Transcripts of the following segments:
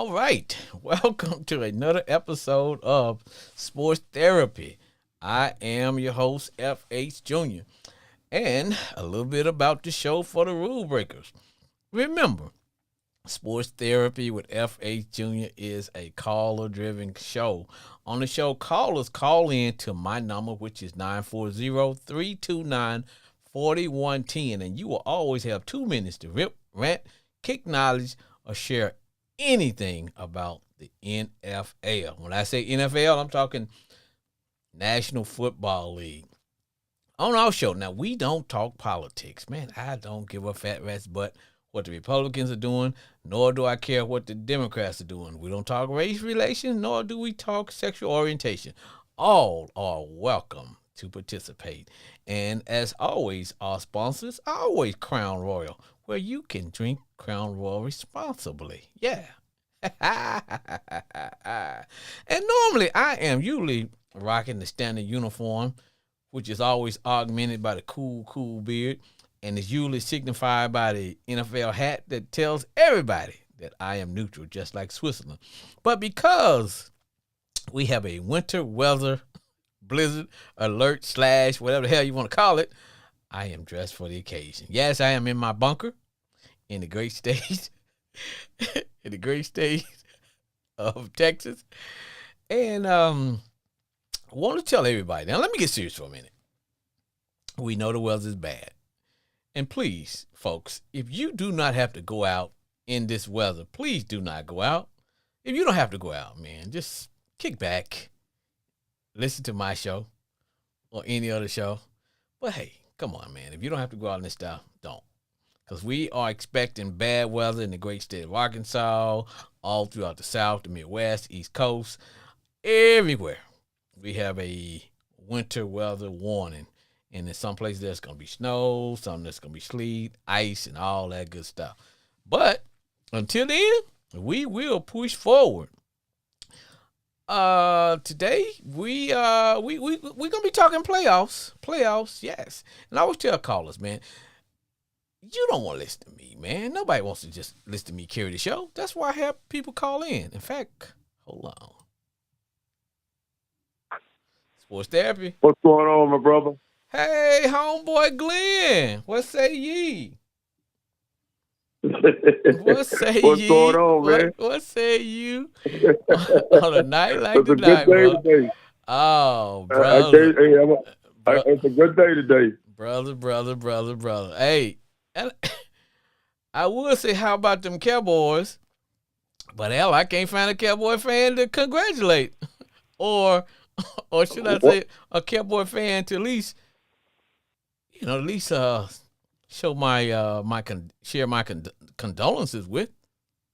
All right. Welcome to another episode of Sports Therapy. I am your host, FH Jr., and a little bit about the show for the rule breakers. Remember, Sports Therapy with FH Jr. is a caller driven show. On the show, callers call in to my number, which is 940-329-4110, and you will always have 2 minutes to rip, rant, kick knowledge, or share anything about the NFL. When I say NFL, I'm talking National Football League. On our show, now we don't talk politics. Man, I don't give a fat rat's butt what the Republicans are doing, nor do I care what the Democrats are doing. We don't talk race relations, nor do we talk sexual orientation. All are welcome to participate. And as always, our sponsors are always Crown Royal, where you can drink Crown Royal responsibly. Yeah. And normally I am usually rocking the standard uniform, which is always augmented by the cool beard, and is usually signified by the NFL hat that tells everybody that I am neutral, just like Switzerland. But because we have a winter weather blizzard alert / whatever the hell you want to call it, I am dressed for the occasion. Yes, I am in my bunker in the great state, of Texas. And I want to tell everybody, now let me get serious for a minute. We know the weather is bad. And please, folks, if you do not have to go out in this weather, please do not go out. If you don't have to go out, man, just kick back, listen to my show or any other show. But hey, come on, man. If you don't have to go out in this stuff, don't. Because we are expecting bad weather in the great state of Arkansas, all throughout the South, the Midwest, East Coast, everywhere. We have a winter weather warning. And in some places there's going to be snow, some there's going to be sleet, ice, and all that good stuff. But until then, we will push forward. Today we gonna be talking playoffs, yes. And I always tell callers, man, you don't want to listen to me, man. Nobody wants to just listen to me carry the show. That's why I have people call in. In fact, hold on. Sports Therapy. What's going on, my brother? Hey, homeboy Glenn, what say ye? What say What's ye? going on, man? What say you on a night like It's a tonight, good day bro? today. Oh, brother. It's a good day today. Brother. Hey, and I would say, how about them Cowboys? But hell, I can't find a Cowboy fan to congratulate, or should I say, a Cowboy fan to at least show share my condolences with.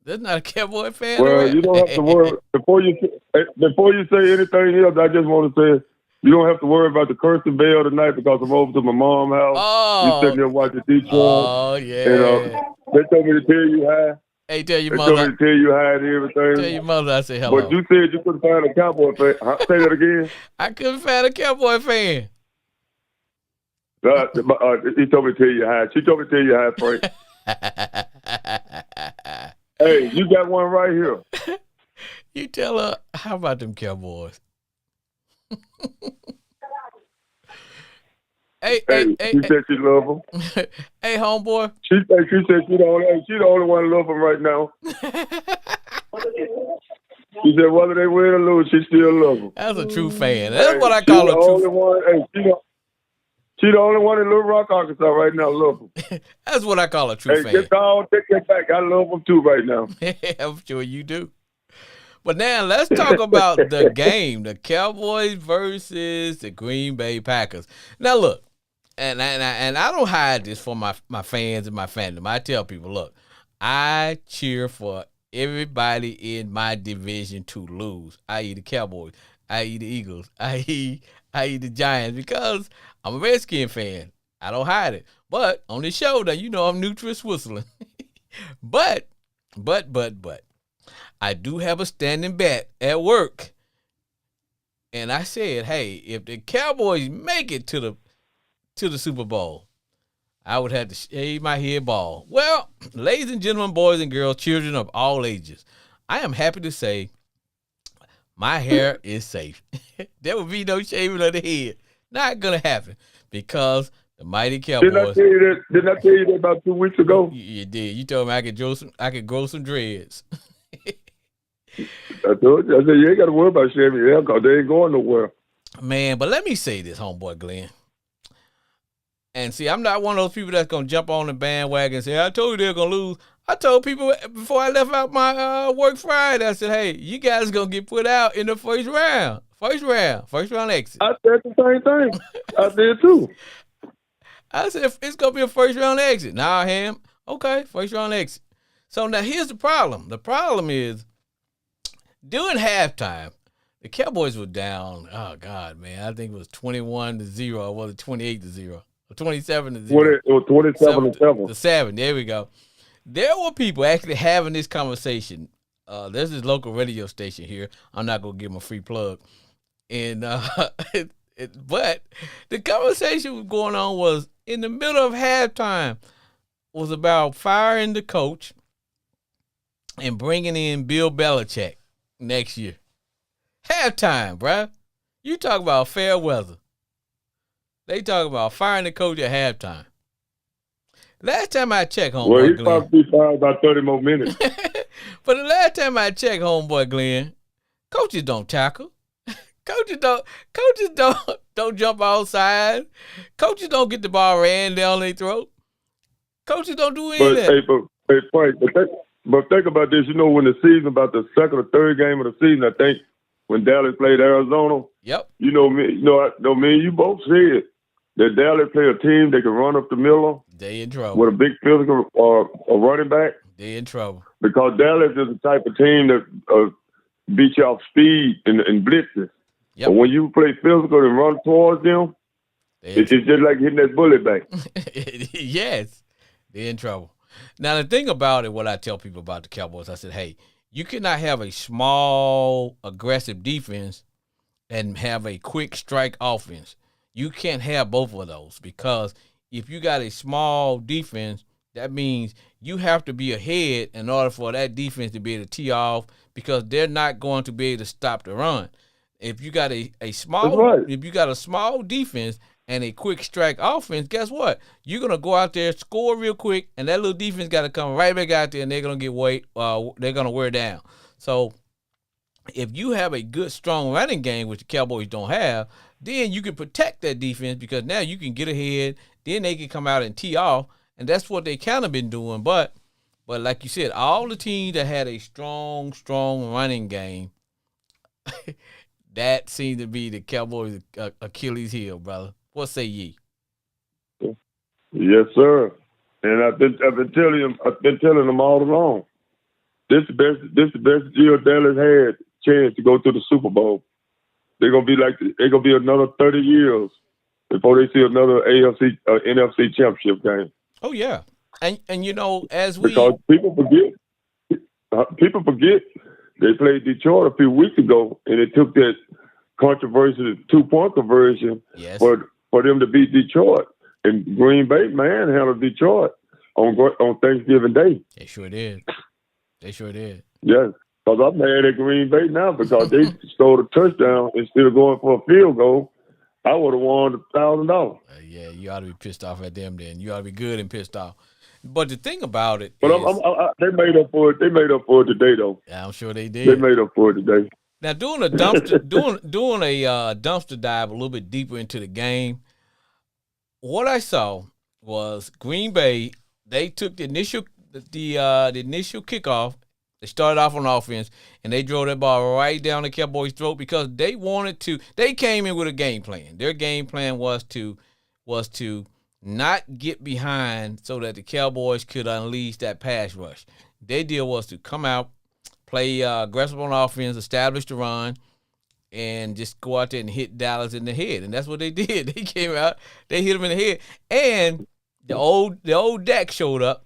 There's not a Cowboy fan. Well, you don't have to worry before you say anything else. I just want to say you don't have to worry about the cursing bell tonight because I'm over to my mom's house. Oh, you sitting there watching Detroit. Oh yeah. And they told me to tell you hi. Hey, tell your They mother. told me to tell you hi and everything. Tell your mother I say hello. But you said you couldn't find a Cowboy fan. Say that again. I couldn't find a Cowboy fan. He told me to tell you hi. She told me to tell you hi, Frank. Hey, you got one right here. You tell her, how about them Cowboys? Hey, she said she love him. Hey, homeboy. She said she the only one love him right now. She said whether they win or lose, she still love him. That's a true fan. That's what I call a true fan. She the only one in Little Rock, Arkansas right now love him. That's what I call a true fan. Take that back. I love him too right now. I'm sure you do. But now let's talk about the game, the Cowboys versus the Green Bay Packers. Now look, and I don't hide this for my fans and my fandom. I tell people, look, I cheer for everybody in my division to lose, i.e. the Cowboys, i.e. the Eagles, i.e. the Giants, because I'm a Redskin fan. I don't hide it. But on this show, now, you know I'm neutral Switzerland. but I do have a standing bet at work. And I said, hey, if the Cowboys make it to the Super Bowl, I would have to shave my head bald. Well, ladies and gentlemen, boys and girls, children of all ages, I am happy to say my hair is safe. There will be no shaving of the head. Not gonna happen because the mighty Cowboys. Didn't I tell you that about 2 weeks ago? You did. You told me I could grow some dreads. I told you. I said you ain't got to worry about shaving your hair because they ain't going nowhere. Man, but let me say this, homeboy Glenn. And see, I'm not one of those people that's gonna jump on the bandwagon and say, "I told you they're gonna lose." I told people before I left out my work Friday, I said, "Hey, you guys gonna get put out in the first round exit." I said the same thing. I did too. I said it's gonna be a first round exit. Nah, Ham. Okay, first round exit. So now here's the problem. The problem is during halftime, the Cowboys were down. Oh God, man! I think it was 21-0, or was it 28-0, or 27-0? It was 27-7. The 7. There we go. There were people actually having this conversation. There's this local radio station here. I'm not gonna give them a free plug. And but the conversation was going on was in the middle of halftime was about firing the coach and bringing in Bill Belichick next year. Halftime, bruh. You talk about fair weather. They talk about firing the coach at halftime. Last time I checked, homeboy Well, he's Glenn. probably fired about 30 more minutes. But the last time I checked, homeboy Glenn, coaches don't tackle. Coaches don't jump outside. Coaches don't get the ball ran down their throat. Coaches don't do any of that. Frank, but think about this. You know, when the season, about the second or third game of the season, I think, when Dallas played Arizona. Yep. You know me. Me and you both said that Dallas play a team that can run up the middle. They in trouble. With a big physical a running back. They in trouble. Because Dallas is the type of team that beat you off speed and blitzes. Yep. But when you play physical and run towards them, it's just like hitting that bullet back. Yes. They're in trouble. Now, the thing about it, what I tell people about the Cowboys, I said, hey, you cannot have a small, aggressive defense and have a quick strike offense. You can't have both of those because if you got a small defense, that means you have to be ahead in order for that defense to be able to tee off because they're not going to be able to stop the run. If you got a small, if you got a small defense and a quick strike offense, guess what? You're gonna go out there, score real quick, and that little defense got to come right back out there, and they're gonna get they're gonna wear down. So if you have a good, strong running game, which the Cowboys don't have, then you can protect that defense because now you can get ahead. Then they can come out and tee off, and that's what they kind of been doing. But like you said, all the teams that had a strong running game. That seemed to be the Cowboys' Achilles heel, brother. What say ye? Yes, sir. And I've been telling them all along. This the best year Dallas had chance to go to the Super Bowl. They're gonna be another 30 years before they see another NFC championship game. Oh yeah, and you know because people forget. They played Detroit a few weeks ago, and it took that controversial 2-point conversion for them to beat Detroit. And Green Bay manhandled Detroit on Thanksgiving Day. They sure did. Yes, because I'm mad at Green Bay now because they scored a touchdown instead of going for a field goal. I would have won $1,000. Yeah, you ought to be pissed off at them then. You ought to be good and pissed off. But the thing about it is, they made up for it. They made up for it today, though. Yeah, I'm sure they did. They made up for it today. Now, doing a dumpster, doing a dumpster dive a little bit deeper into the game, what I saw was Green Bay. They took the initial kickoff. They started off on offense, and they drove that ball right down the Cowboys' throat because they wanted to. They came in with a game plan. Their game plan was to not get behind so that the Cowboys could unleash that pass rush. Their deal was to come out, play aggressive on offense, establish the run, and just go out there and hit Dallas in the head. And that's what they did. They came out, they hit him in the head. And the old Dak showed up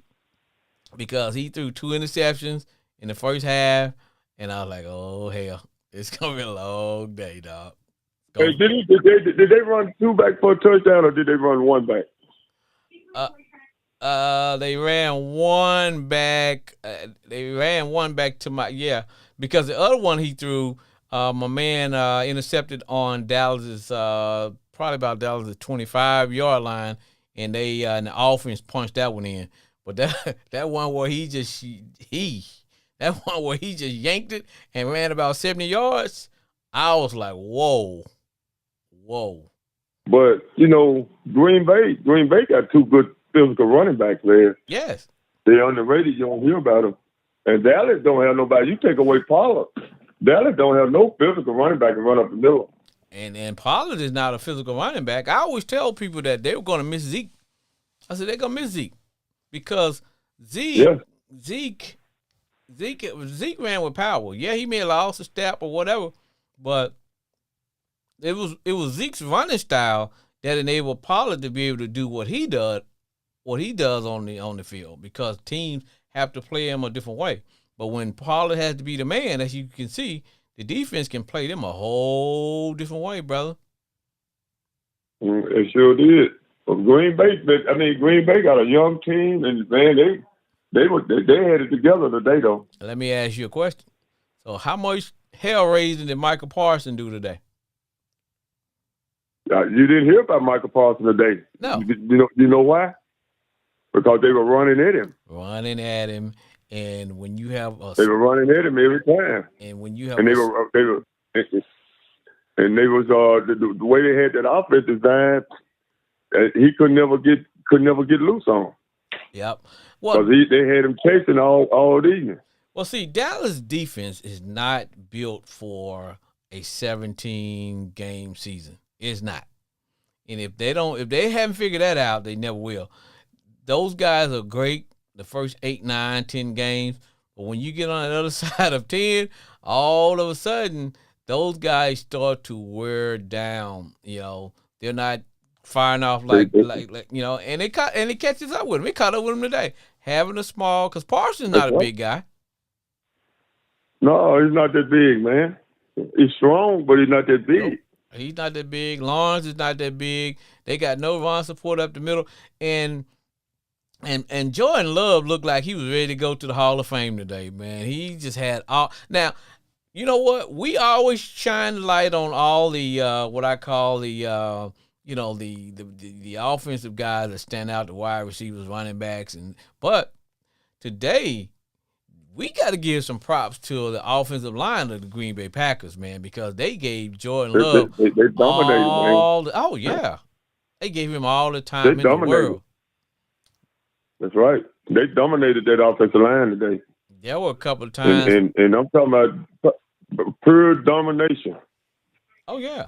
because he threw 2 interceptions in the first half. And I was like, oh, hell, it's going to be a long day, dog. Hey, did they run 2 back for a touchdown or did they run 1 back? They ran one back. They ran one back to because the other one he threw, my man intercepted on Dallas's probably about Dallas's 25-yard line, and and the offense punched that one in. But that one where he just yanked it and ran about 70 yards, I was like, whoa. But Green Bay got two good physical running backs there. Yes. They're underrated. You don't hear about them. And Dallas don't have nobody. You take away Pollard, Dallas don't have no physical running back to run up the middle. And Pollard is not a physical running back. I always tell people that they were going to miss Zeke. I said they're going to miss Zeke because Zeke ran with power. Yeah, he may have lost a step or whatever, but it was Zeke's running style that enabled Pollard to be able to do what he does on the field, because teams have to play him a different way. But when Pollard has to be the man, as you can see, the defense can play them a whole different way, brother. It sure did. Well, Green Bay got a young team, and man, they had it together today, though. Let me ask you a question. So, how much hell raising did Michael Parsons do today? You didn't hear about Michael Parsons today. No. You know why? Because they were running at him. And when you have they were running at him every time. And when you have and they were the way they had that offense designed, he could never get loose on. Yep. Well, because they had him chasing all evening. Well, see, Dallas defense is not built for a 17-game season. It's not. And if they haven't figured that out, they never will. Those guys are great the first 8, 9, 10 games. But when you get on the other side of 10, all of a sudden, those guys start to wear down. They're not firing off like and it catches up with them. It caught up with them today. Having a small, because Parsons is not a big guy. No, he's not that big, man. He's strong, but he's not that big. Nope. He's not that big. Lawrence is not that big. They got no run support up the middle. And Jordan Love looked like he was ready to go to the Hall of Fame today, man. He just had all. Now, you know what? We always shine the light on all the what I call the the offensive guys that stand out, the wide receivers, running backs, but today we got to give some props to the offensive line of the Green Bay Packers, man, because they gave Jordan Love they dominated, oh yeah, they gave him all the time in the world. That's right. They dominated that offensive line today. There were a couple of times, and I'm talking about pure domination. Oh yeah.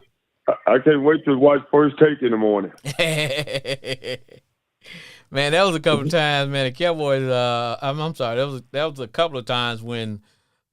I can't wait to watch First Take in the morning. Man, that was a couple of times, man. The Cowboys. I'm sorry. That was a couple of times when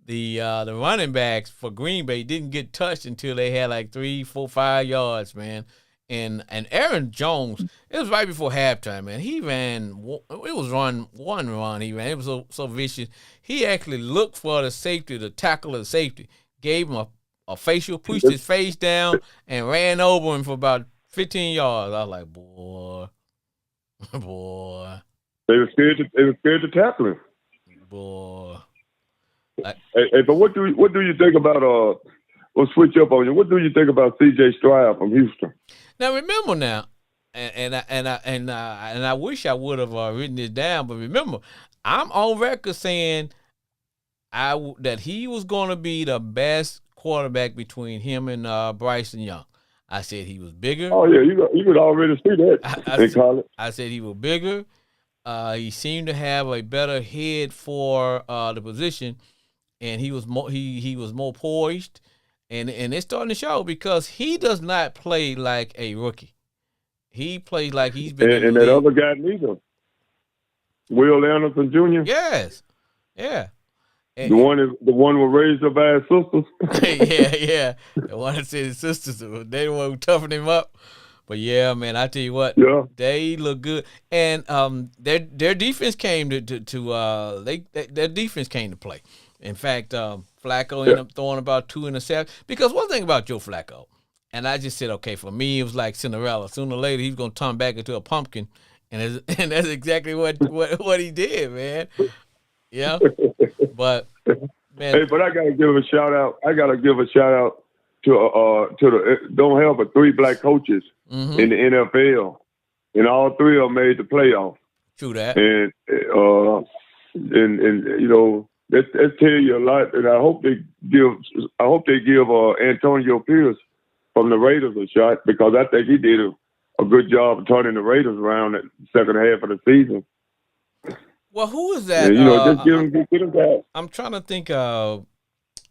the running backs for Green Bay didn't get touched until they had like 3, 4, 5 yards, man. And Aaron Jones, it was right before halftime, man. He ran. It was one run he ran. It was so vicious. He actually looked for the safety, the tackle of the safety, gave him a facial, pushed his face down, and ran over him for about 15 yards. I was like, boy. They were scared to tackle him. Boy. Hey, but what do you think about we'll switch up on you. What do you think about C.J. Stroud from Houston? Now remember now, and I wish I would have written this down, but remember, I'm on record saying that he was going to be the best quarterback between him and Bryson Young. I said he was bigger. Oh yeah, you could already see that in college. I said he was bigger. He seemed to have a better head for the position, and he was more poised, and it's starting to show because he does not play like a rookie. He plays like he's been. And that other guy neither. Will Anderson Jr. Yes, yeah. The one was raised up by his sisters. yeah. The one that said his sisters, they the one who toughened him up. But yeah, man, I tell you what, they look good, and their defense came their defense came to play. In fact, Flacco ended up throwing about 2 interceptions. Because one thing about Joe Flacco, and I just said, okay, for me it was like Cinderella. Sooner or later he's gonna turn back into a pumpkin, and that's exactly what he did, man. Yeah, but man, Hey, but I gotta give a shout out. I gotta give a shout out to the don't have but 3 black coaches in the NFL, and all 3 of them made the playoffs. true that. And you know that tell you a lot. And I hope they give Antonio Pierce from the Raiders a shot, because I think he did a good job of turning the Raiders around at the second half of the season. Well, who is that? And, you know, just give him that. I'm trying to think of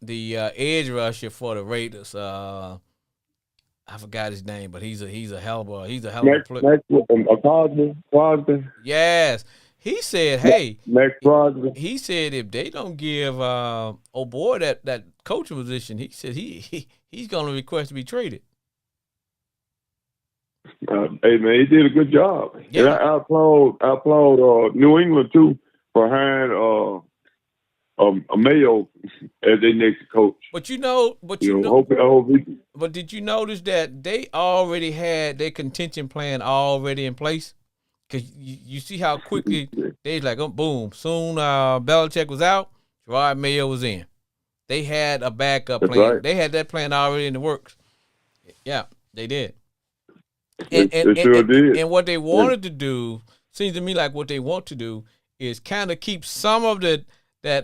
the edge rusher for the Raiders. I forgot his name, but he's a hell of a player. Crosby. Yes, he said, "Hey, Max Crosby." He said if they don't give boy that coaching position, he said he's going to request to be traded." Hey man, he did a good job. Yeah. And I applaud New England too for hiring a Mayo as their next coach. But but did you notice that they already had their contention plan already in place? Because you see how quickly they like, oh, boom, soon Belichick was out, Gerard Mayo was in. They had a backup plan. Right. They had that plan already in the works. Yeah, they did. They sure did. And what they wanted to do, seems to me like what they want to do is kind of keep some of that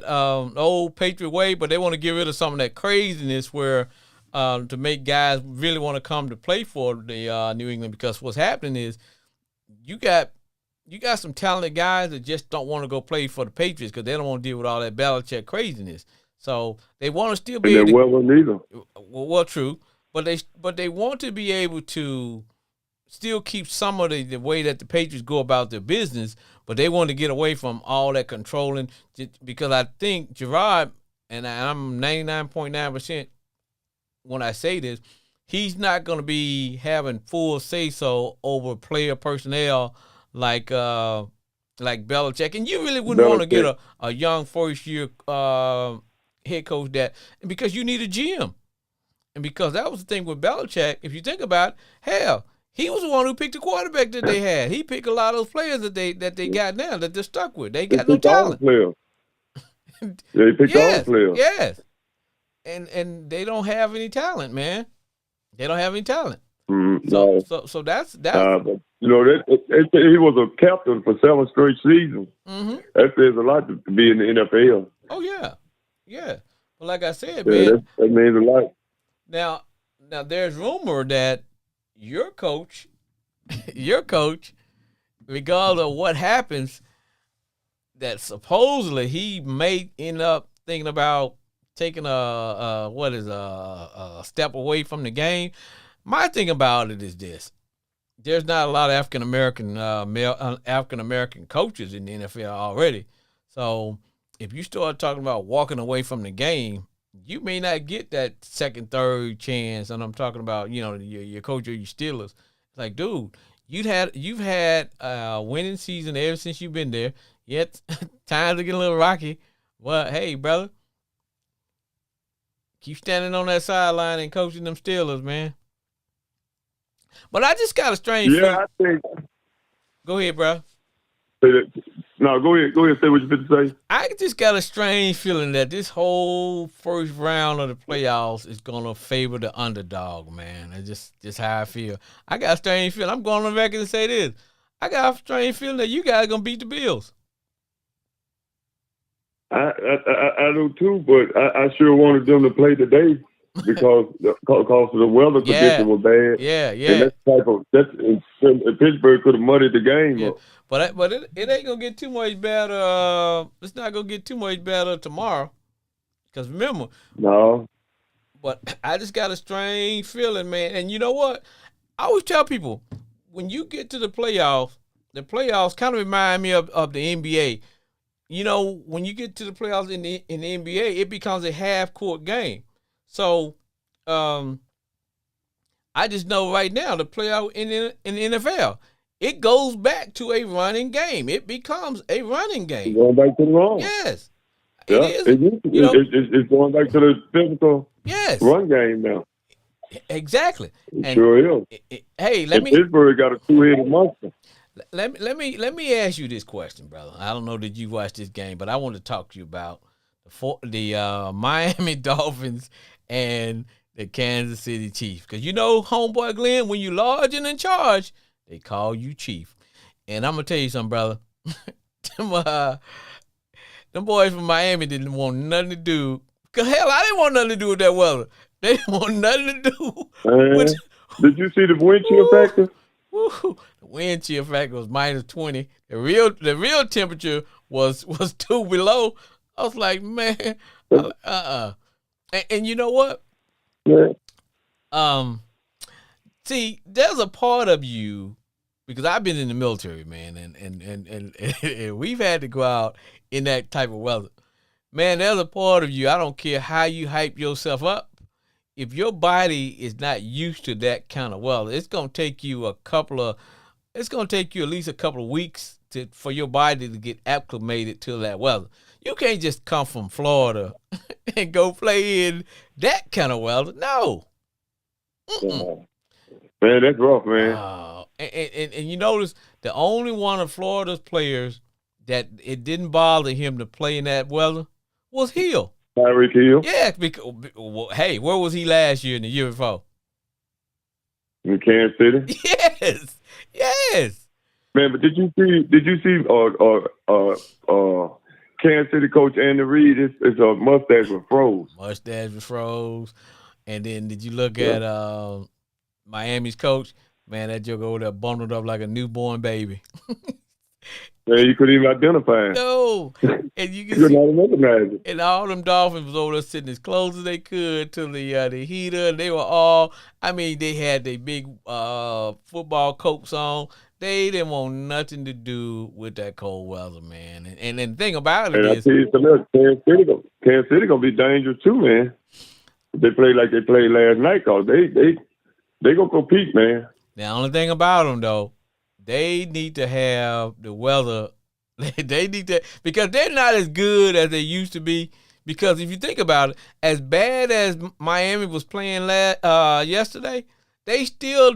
old Patriot way, but they want to get rid of some of that craziness where to make guys really want to come to play for the New England, because what's happening is you got some talented guys that just don't want to go play for the Patriots because they don't want to deal with all that Belichick craziness. So they want to still be well, true, but they want to be able to still keep some of the way that the Patriots go about their business, but they want to get away from all that controlling, because I think Gerard, and I'm 99.9% when I say this, he's not going to be having full say-so over player personnel like Belichick. And you really wouldn't want to get a young first-year head coach because you need a GM. And because that was the thing with Belichick, if you think about it, hell, he was the one who picked the quarterback that they had. He picked a lot of those players that they got now that they're stuck with. They got no talent. They picked all the players. Yes. And they don't have any talent, man. They don't have any talent. So that's but, you know, he was a captain for 7 straight seasons. Mm-hmm. That says a lot to be in the NFL. Oh yeah. But like I said, man, that means a lot. Now there's rumor that your coach, regardless of what happens, that supposedly he may end up thinking about taking a step away from the game. My thing about it is this: there's not a lot of African American coaches in the NFL already. So if you start talking about walking away from the game, you may not get that second, third chance. And I'm talking about, you know, your coach or your Steelers. Like, dude, you've had a winning season ever since you've been there. Yet times are getting a little rocky. Well, hey, brother, keep standing on that sideline and coaching them Steelers, man. But I just got a strange feeling. I think. Go ahead, bro. No, go ahead. Say what you're going to say. I just got a strange feeling that this whole first round of the playoffs is going to favor the underdog, man. That's just how I feel. I got a strange feeling. I'm going on record and say this. I got a strange feeling that you guys are going to beat the Bills. I do too, but I sure wanted them to play today because of the weather condition was bad. Yeah. And Pittsburgh could have muddied the game up. But it ain't gonna get too much better. It's not gonna get too much better tomorrow. Because remember, no. But I just got a strange feeling, man. And you know what? I always tell people, when you get to the playoffs kind of remind me of the NBA. You know, when you get to the playoffs in the NBA, it becomes a half-court game. So, I just know right now the playoff in the NFL, it goes back to a running game. It becomes a running game. Going back to the run. Yes. Yeah, it's going back to the physical run game now. Exactly. It sure is. Hey, Pittsburgh got a 2-headed monster. Let me ask you this question, brother. I don't know that you watched this game, but I want to talk to you about the Miami Dolphins and the Kansas City Chiefs. Because you know, homeboy Glenn, when you large and in charge, they call you Chief. And I'm gonna tell you something, brother. them boys from Miami didn't want nothing to do. Cause hell, I didn't want nothing to do with that weather. They didn't want nothing to do with. Did you see the wind chill factor? Woo, the wind chill factor was -20. The real temperature was 2 below. I was like, man, and you know what? Yeah. See, there's a part of you, because I've been in the military, man, and we've had to go out in that type of weather. Man, there's a part of you, I don't care how you hype yourself up, if your body is not used to that kind of weather, it's gonna take you at least a couple of weeks for your body to get acclimated to that weather. You can't just come from Florida and go play in that kind of weather. No. Man, that's rough, man. And you notice the only one of Florida's players that it didn't bother him to play in that weather was Hill. Tyreek Hill? Yeah, because, hey, where was he last year and the year before? In Kansas City? Yes. Man, but did you see Kansas City coach Andy Reid? It's a mustache with froze. Mustache with froze. And then did you look at Miami's coach? Man, that joke over there bundled up like a newborn baby. Man, you couldn't even identify him. No. And you can see, not recognize it. And all them Dolphins was over there sitting as close as they could to the heater. They were all, I mean, they had their big football coats on. They didn't want nothing to do with that cold weather, man. And the thing about it is, Kansas City gonna be dangerous too, man. They play like they played last night, cause they gonna compete, man. The only thing about them though, they need to have the weather. They need to, because they're not as good as they used to be. Because if you think about it, as bad as Miami was playing yesterday, they still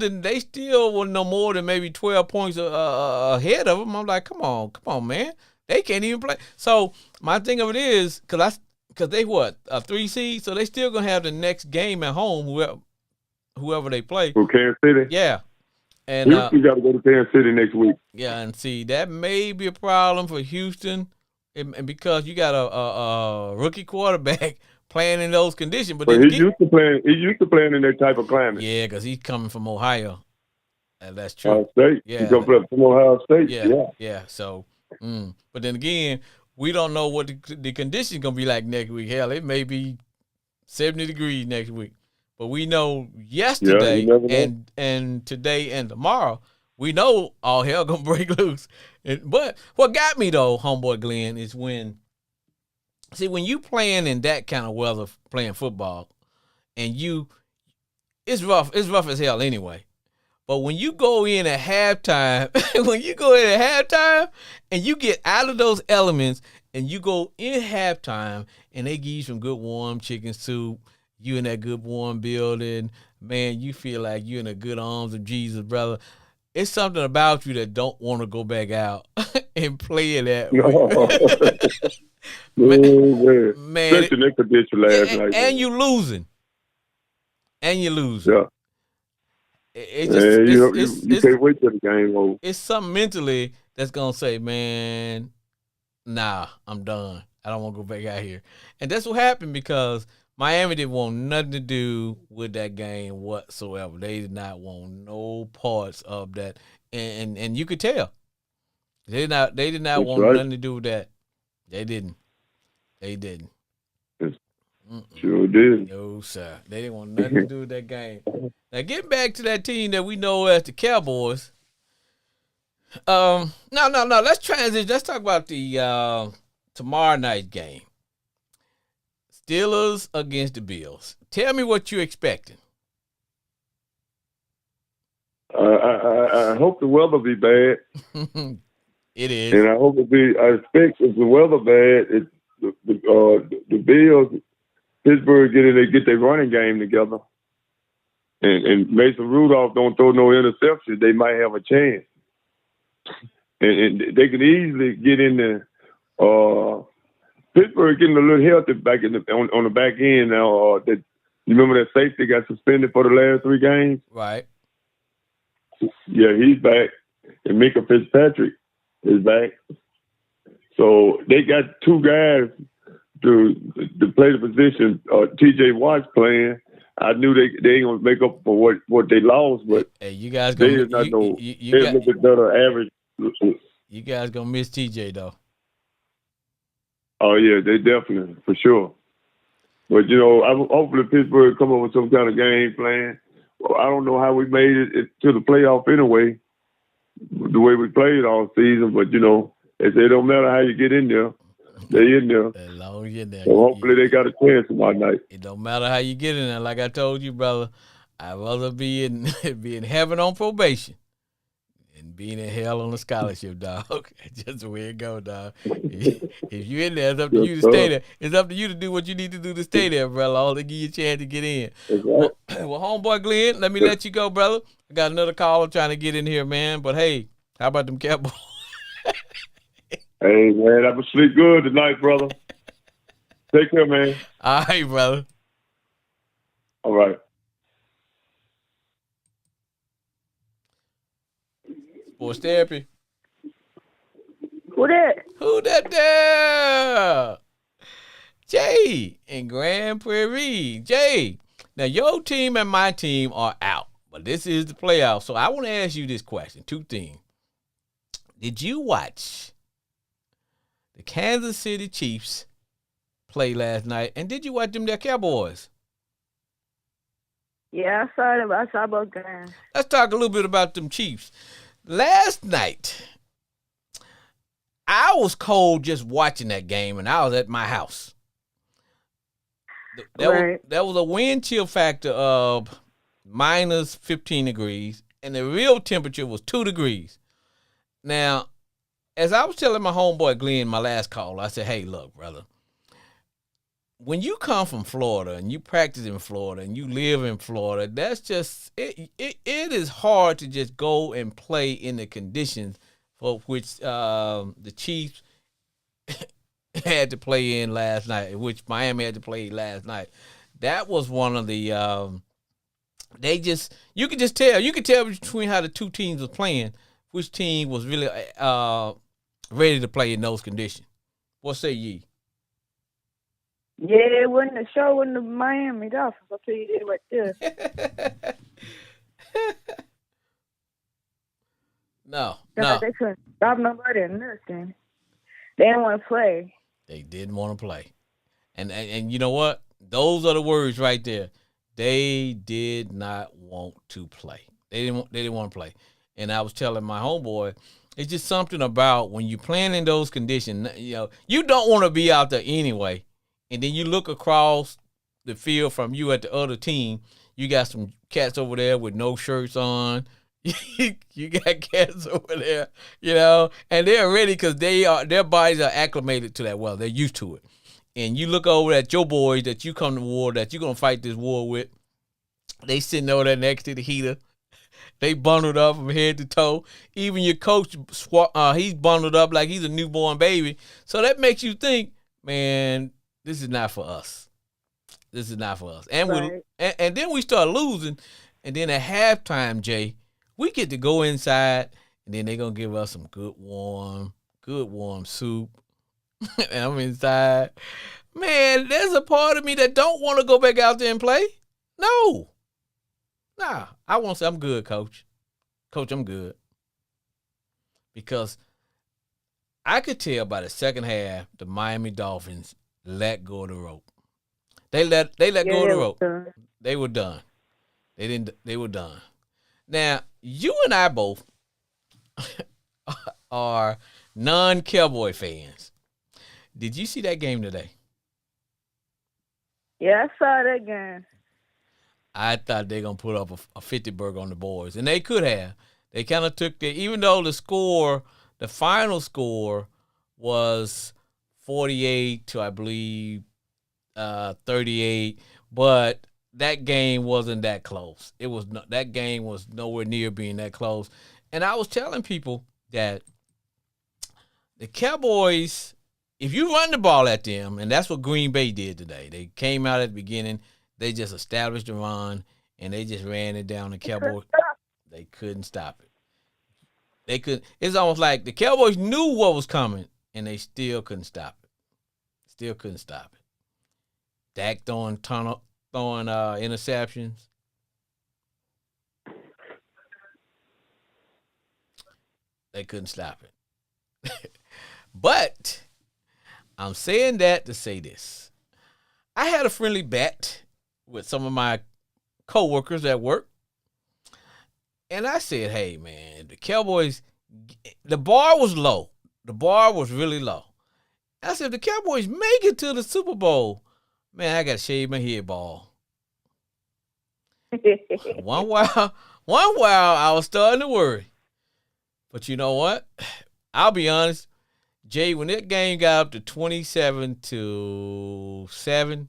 were no more than maybe 12 points ahead of them. I'm like, come on, man, they can't even play. So my thing of it is, because they a 3 seed, so they still gonna have the next game at home, whoever they play. For Kansas City, yeah. And Houston got to go to Kansas City next week. Yeah, and see, that may be a problem for Houston, and because you got a rookie quarterback playing in those conditions. But he's used to playing in that type of climate. Yeah, because he's coming from Ohio. That's true. Ohio State. Yeah, he's gonna play from Ohio State. Yeah. So, but then again, we don't know what the conditions gonna be like next week. Hell, it may be 70 degrees next week. But we know yesterday and today and tomorrow, we know all hell gonna break loose. But what got me though, homeboy Glenn, is when you playing in that kind of weather, playing football, and it's rough as hell anyway. But when you go in at halftime, and you get out of those elements and you go in halftime and they give you some good warm chicken soup, you in that good warm building, man, you feel like you're in the good arms of Jesus, brother. It's something about you that don't want to go back out and play in that. Man, especially in condition last night. And you losing. Yeah. You can't wait till the game over. It's something mentally that's gonna say, man, nah, I'm done. I don't want to go back out here. And that's what happened, because Miami didn't want nothing to do with that game whatsoever. They did not want no parts of that, and you could tell they did not want nothing to do with that. They didn't. Sure did. No, sir. They didn't want nothing to do with that game. Now, getting back to that team that we know as the Cowboys. No. Let's transition. Let's talk about the tomorrow night game. Steelers against the Bills. Tell me what you're expecting. I hope the weather be bad. It is. And I hope I expect if the weather bad, the Bills, Pittsburgh get their running game together. And Mason Rudolph don't throw no interceptions, they might have a chance. and they can easily get in there. Pittsburgh getting a little healthy back on the back end now. That you remember that safety got suspended for the last 3 games? Right. Yeah, he's back, and Mika Fitzpatrick is back. So they got 2 guys to play the position. T.J. Watt's playing. I knew they ain't gonna make up for what they lost, but hey, you guys they gonna is not no. you They're got, a little bit better average. you guys gonna miss TJ though. Oh yeah, they definitely for sure. But hopefully Pittsburgh come up with some kind of game plan. Well, I don't know how we made it to the playoff anyway, the way we played all season. But they say it don't matter how you get in there, they in there. As long as you're in there. So hopefully they got a chance tomorrow night. It don't matter how you get in there. Like I told you, brother, I'd rather be in be in heaven on probation and being in hell on a scholarship, dog. Just the way it go, dog. If you in there, it's up to you to stay there. It's up to you to do what you need to do to stay there, brother. All to give you a chance to get in. Right. Well, homeboy Glenn, let me let you go, brother. I got another caller trying to get in here, man. But hey, how about them Cowboys? Hey, man, I'm going to sleep good tonight, brother. Take care, man. All right, brother. All right. Sports therapy. Who that? Who that there? Jay in Grand Prairie. Jay, now your team and my team are out, but this is the playoffs. So I want to ask you this question. 2 things. Did you watch the Kansas City Chiefs play last night? And did you watch them, their Cowboys? Yeah, I saw them. I saw both games. Let's talk a little bit about them Chiefs. Last night, I was cold just watching that game, and I was at my house. There was a wind chill factor of minus 15 degrees, and the real temperature was 2 degrees. Now, as I was telling my homeboy Glenn, my last call, I said, hey, look, brother, when you come from Florida and you practice in Florida and you live in Florida, that's just it is hard to just go and play in the conditions for which the Chiefs had to play in last night, which Miami had to play last night. That was one of the you could tell between how the 2 teams were playing, which team was really ready to play in those conditions. What say ye? Yeah, it wasn't the show in the Miami Dolphins. I'll tell you that right there. No. They couldn't stop nobody or nothing. They didn't want to play. They didn't want to play. And you know what? Those are the words right there. They did not want to play. They didn't want to play. And I was telling my homeboy, it's just something about when you're playing in those conditions, you don't want to be out there anyway. And then you look across the field from you at the other team, you got some cats over there with no shirts on. You got cats over there, and they're ready because their bodies are acclimated to that weather. They're used to it. And you look over at your boys that you come to war, that you're going to fight this war with. They sitting over there next to the heater. They bundled up from head to toe. Even your coach, he's bundled up like he's a newborn baby. So that makes you think, man, this is not for us. This is not for us. And right. and then we start losing. And then at halftime, Jay, we get to go inside, and then they're going to give us some good warm soup. And I'm inside. Man, there's a part of me that don't want to go back out there and play. No. Nah, I want to say I'm good, Coach. Coach, I'm good. Because I could tell by the second half the Miami Dolphins let go of the rope. They let go of the rope. They were done. They were done. Now, you and I both are non-Cowboy fans. Did you see that game today? Yeah, I saw that game. I thought they were going to put up a 50 burger on the boys, and they could have. They kind of took even though the final score was 48 to, I believe, 38, but that game wasn't that close. That game was nowhere near being that close. And I was telling people, that the Cowboys, if you run the ball at them, and that's what Green Bay did today. They came out at the beginning, they just established the run, and they just ran it down the Cowboys. They couldn't stop it. They could. It's almost like the Cowboys knew what was coming, and they still couldn't stop it. Still couldn't stop it. Dak throwing interceptions. They couldn't stop it. But I'm saying that to say this. I had a friendly bet with some of my coworkers at work. And I said, hey, man, the Cowboys, the bar was low. The bar was really low. I said, if the Cowboys make it to the Super Bowl, man, I got to shave my head ball. One while I was starting to worry. But you know what? I'll be honest, Jay, when that game got up to 27-7,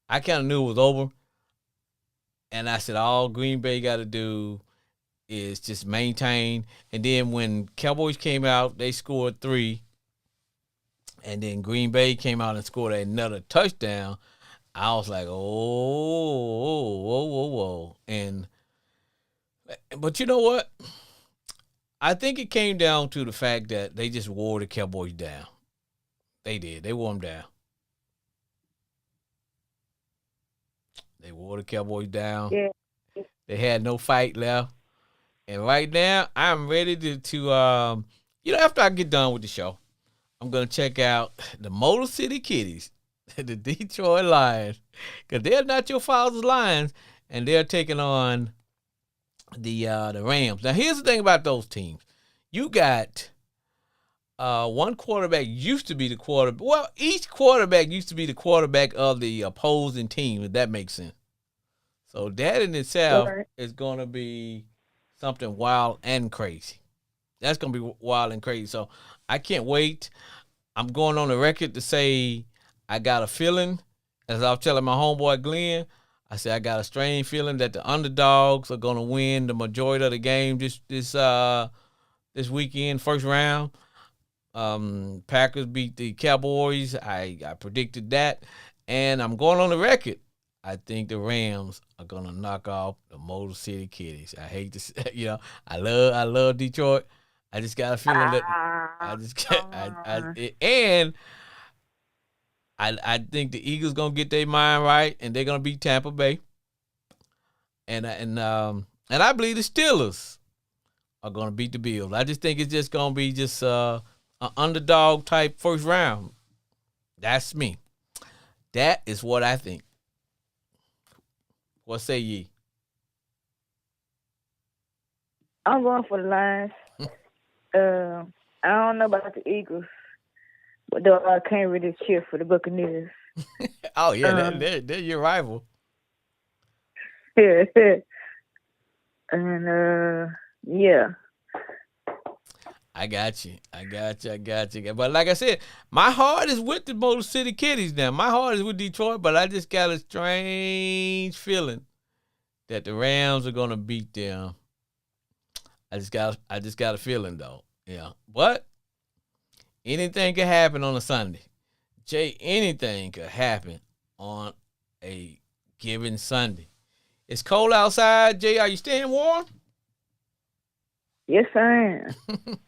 I kind of knew it was over. And I said, all Green Bay got to do is just maintain. And then when Cowboys came out, they scored 3. And then Green Bay came out and scored another touchdown. I was like, whoa. But you know what? I think it came down to the fact that they just wore the Cowboys down. They did. They wore them down. They wore the Cowboys down. Yeah. They had no fight left. And right now, I'm ready to after I get done with the show, I'm going to check out the Motor City Kitties, the Detroit Lions, because they're not your father's Lions, and they're taking on the Rams. Now, here's the thing about those teams. You got one quarterback used to be the quarterback. Well, each quarterback used to be the quarterback of the opposing team, if that makes sense. So that in itself is going to be something wild and crazy. That's going to be wild and crazy. So I can't wait. I'm going on the record to say I got a feeling, as I was telling my homeboy Glenn, I said I got a strange feeling that the underdogs are going to win the majority of the game this weekend, first round. Packers beat the Cowboys. I predicted that. And I'm going on the record. I think the Rams are going to knock off the Motor City Kitties. I hate to say, I love Detroit. I just got a feeling that I think the Eagles going to get their mind right, and they're going to beat Tampa Bay. And I believe the Steelers are going to beat the Bills. I just think it's just going to be just an underdog type first round. That's me. That is what I think. What say ye? I'm going for the Lions. I don't know about the Eagles, but though I can't really cheer for the Buccaneers. Oh, yeah, they're your rival. Yeah. And, yeah. I got you. But like I said, my heart is with the Motor City Kitties now. My heart is with Detroit, but I just got a strange feeling that the Rams are going to beat them. I just got a feeling, though. Yeah. But anything could happen on a Sunday. Jay, anything could happen on a given Sunday. It's cold outside. Jay, are you staying warm? Yes, I am.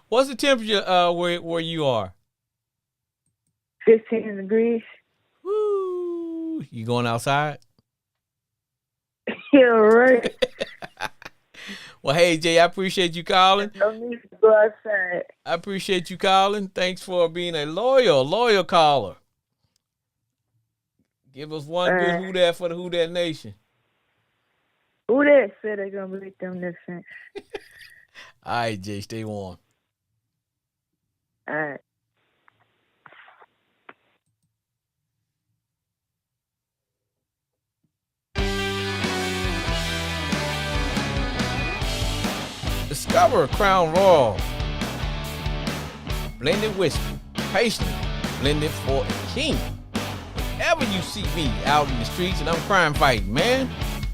What's the temperature where you are? 15 degrees. Woo! You going outside? Yeah, right. Well, hey, Jay, I appreciate you calling. No need to go outside. I appreciate you calling. Thanks for being a loyal caller. Give us one good who that for the Who That Nation. Who that said they're going to beat them this time? All right, Jay, stay warm. All right. Discover Crown Royal blended whiskey, patiently blended for a king. Whenever you see me out in the streets and I'm crime fighting, man,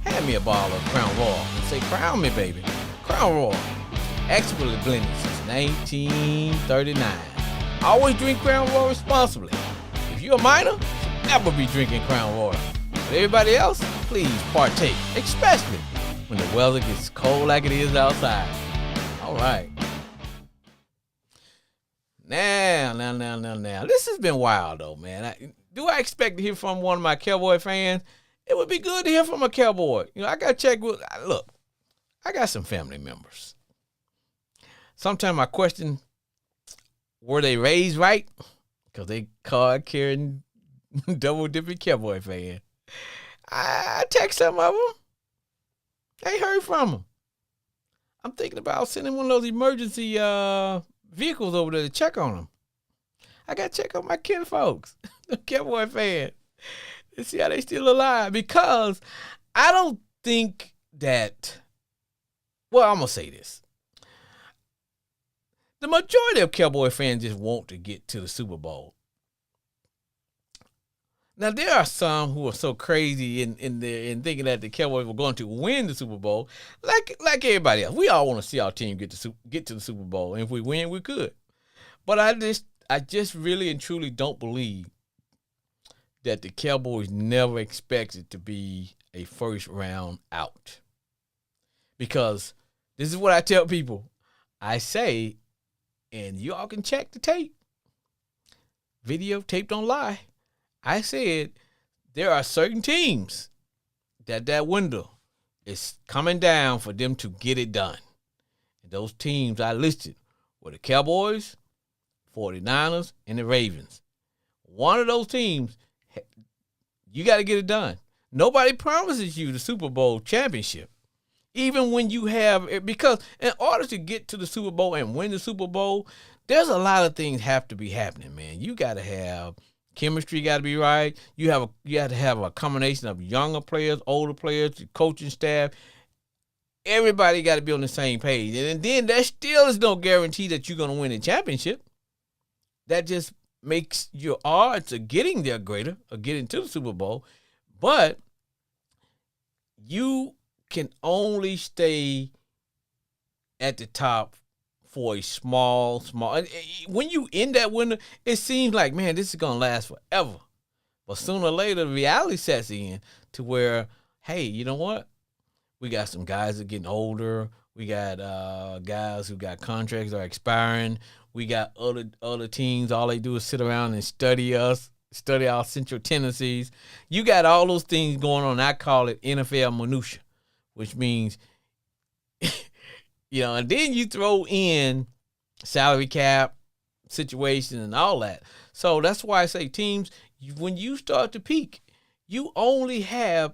hand me a bottle of Crown Royal and say, crown me, baby. Crown Royal, expertly blended since 1939. Always drink Crown Royal responsibly. If you're a minor, you should never be drinking Crown Royal. But everybody else, please partake, especially when the weather gets cold like it is outside. All right. Now. This has been wild, though, man. Do I expect to hear from one of my Cowboy fans? It would be good to hear from a Cowboy. I got to check with, look, I got some family members. Sometimes I question, were they raised right? Because they card-carrying, double-dipping Cowboy fan. I text some of them. I ain't heard from them. I'm thinking about sending one of those emergency vehicles over there to check on them. I got to check on my kin folks, the Cowboy fan, and see how they still alive. Because I don't think that, well, I'm going to say this. The majority of Cowboy fans just want to get to the Super Bowl. Now, there are some who are so crazy in thinking that the Cowboys were going to win the Super Bowl, like everybody else. We all want to see our team get to the Super Bowl, and if we win, we could. But I just really and truly don't believe that the Cowboys never expected to be a first round out. Because this is what I tell people. I say, and you all can check the tape. Video, tape don't lie. I said there are certain teams that window is coming down for them to get it done. And those teams I listed were the Cowboys, 49ers, and the Ravens. One of those teams, you got to get it done. Nobody promises you the Super Bowl championship. Even when you have, because in order to get to the Super Bowl and win the Super Bowl, there's a lot of things have to be happening, man. You got to have chemistry, got to be right. You have to have a combination of younger players, older players, the coaching staff. Everybody got to be on the same page. And then there still is no guarantee that you're going to win a championship. That just makes your odds of getting there greater, or getting to the Super Bowl. But you can only stay at the top for a small. When you in that window, it seems like, man, this is going to last forever. But sooner or later, the reality sets in to where, hey, you know what? We got some guys that are getting older. We got guys who got contracts that are expiring. We got other teams, all they do is sit around and study us, study our central tendencies. You got all those things going on. I call it NFL minutia, which means, and then you throw in salary cap situation and all that. So that's why I say teams, when you start to peak, you only have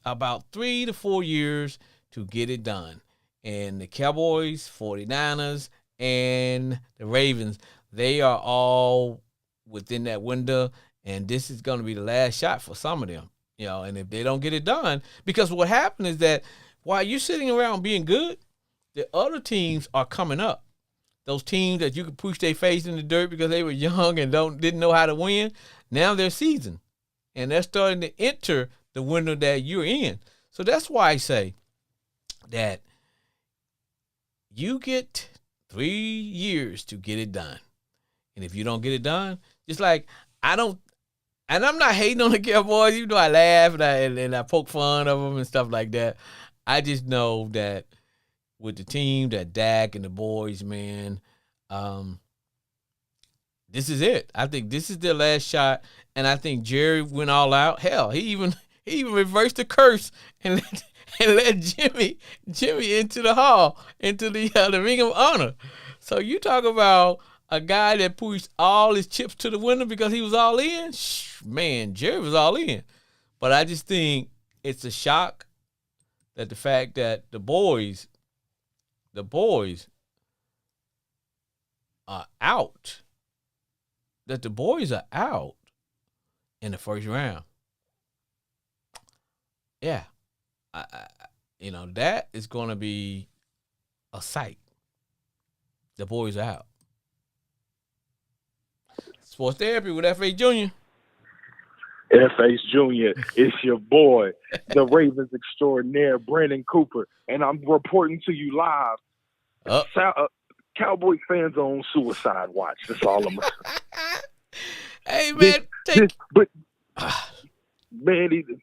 about 3 to 4 years to get it done. And the Cowboys, 49ers, and the Ravens, they are all within that window, and this is going to be the last shot for some of them. And if they don't get it done, because what happened is that while you're sitting around being good, the other teams are coming up. Those teams that you could push their face in the dirt because they were young and didn't know how to win, now they're seasoned, and they're starting to enter the window that you're in. So that's why I say that you get 3 years to get it done. And if you don't get it done, just like and I'm not hating on the Cowboys, even though I laugh and I poke fun of them and stuff like that. I just know that with the team, that Dak and the boys, man, this is it. I think this is their last shot, and I think Jerry went all out. Hell, he even reversed the curse and let Jimmy into the hall, into the Ring of Honor. So you talk about a guy that pushed all his chips to the window because he was all in. Man, Jerry was all in. But I just think it's a shock that the fact that the boys are out. That the boys are out in the first round. Yeah. That is going to be a sight. The boys are out. Sports Therapy with F.A. Jr. F.H. Jr. It's your boy, the Ravens extraordinaire, Brandon Cooper, and I'm reporting to you live. Cowboys fans are on suicide watch. That's all I'm saying. Hey man, man,